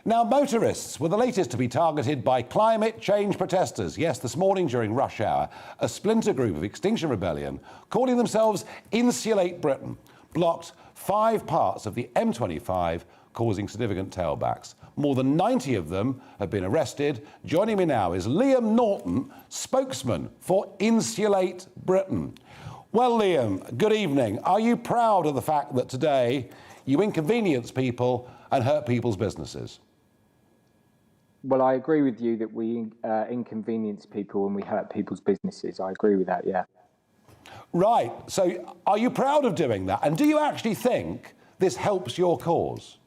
Now, motorists were the latest to be targeted by climate change protesters. Yes, this morning during rush hour, a splinter group of Extinction Rebellion, calling themselves Insulate Britain, blocked 5 parts of the M25, causing significant tailbacks. More than 90 of them have been arrested. Joining me now is Liam Norton, spokesman for Insulate Britain. Well, Liam, good evening. Are you proud of the fact that today you inconvenience people and hurt people's businesses? Well, I agree with you that we inconvenience people and we hurt people's businesses. I agree with that, yeah. Right. So are you proud of doing that? And do you actually think this helps your cause?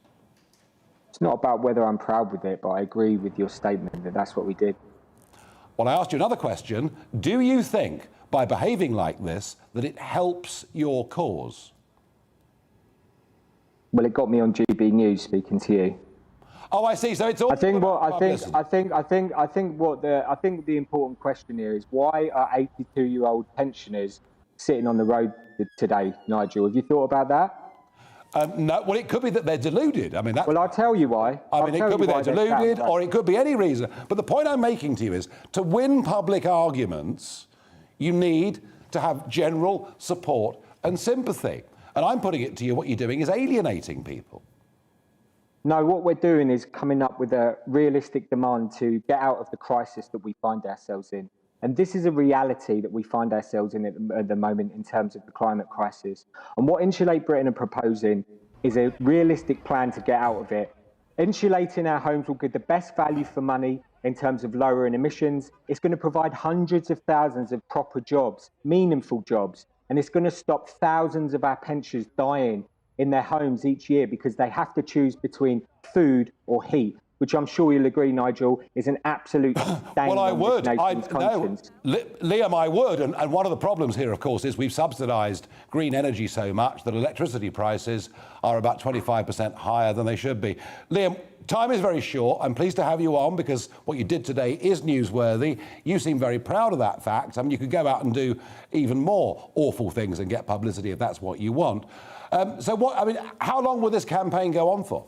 It's not about whether I'm proud with it, but I agree with your statement that that's what we did. Well, I asked you another question. Do you think by behaving like this that it helps your cause? Well, it got me on GB News speaking to you. Oh, I see. So it's all. I think the important question here is, why are 82-year-old pensioners sitting on the road today, Nigel? Have you thought about that? No. Well, it could be that they're deluded. I mean, well, I'll tell you why. It could be they're deluded, or it could be any reason. But the point I'm making to you is, to win public arguments, you need to have general support and sympathy. And I'm putting it to you, what you're doing is alienating people. No, what we're doing is coming up with a realistic demand to get out of the crisis that we find ourselves in. And this is a reality that we find ourselves in at the moment in terms of the climate crisis. And what Insulate Britain are proposing is a realistic plan to get out of it. Insulating our homes will give the best value for money in terms of lowering emissions. It's going to provide hundreds of thousands of proper jobs, meaningful jobs. And it's going to stop thousands of our pensioners dying in their homes each year because they have to choose between food or heat, which I'm sure you'll agree, Nigel, is an absolute stain well, I on would. this nation's conscience. No, Liam, I would. And one of the problems here, of course, is we've subsidised green energy so much that electricity prices are about 25% higher than they should be. Liam, time is very short. I'm pleased to have you on because what you did today is newsworthy. You seem very proud of that fact. I mean, you could go out and do even more awful things and get publicity if that's what you want. How long will this campaign go on for?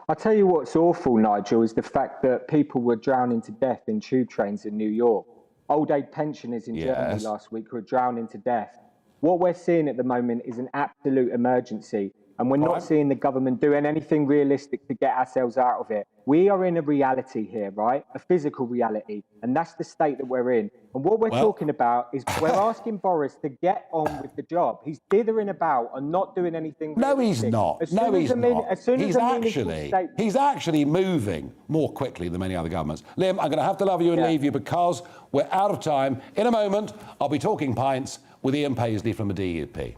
I'll tell you what's awful, Nigel, is the fact that people were drowning to death in tube trains in New York. Old age pensioners in Germany last week were drowning to death. What we're seeing at the moment is an absolute emergency, and we're not seeing the government doing anything realistic to get ourselves out of it. We are in a reality here, right? A physical reality, and that's the state that we're in. And what we're talking about is we're asking Boris to get on with the job. He's dithering about and not doing anything realistic. No, he's not. No, he's not. He's actually moving more quickly than many other governments. Liam, I'm going to have to love you and leave you because we're out of time. In a moment, I'll be talking pints with Ian Paisley from the DUP.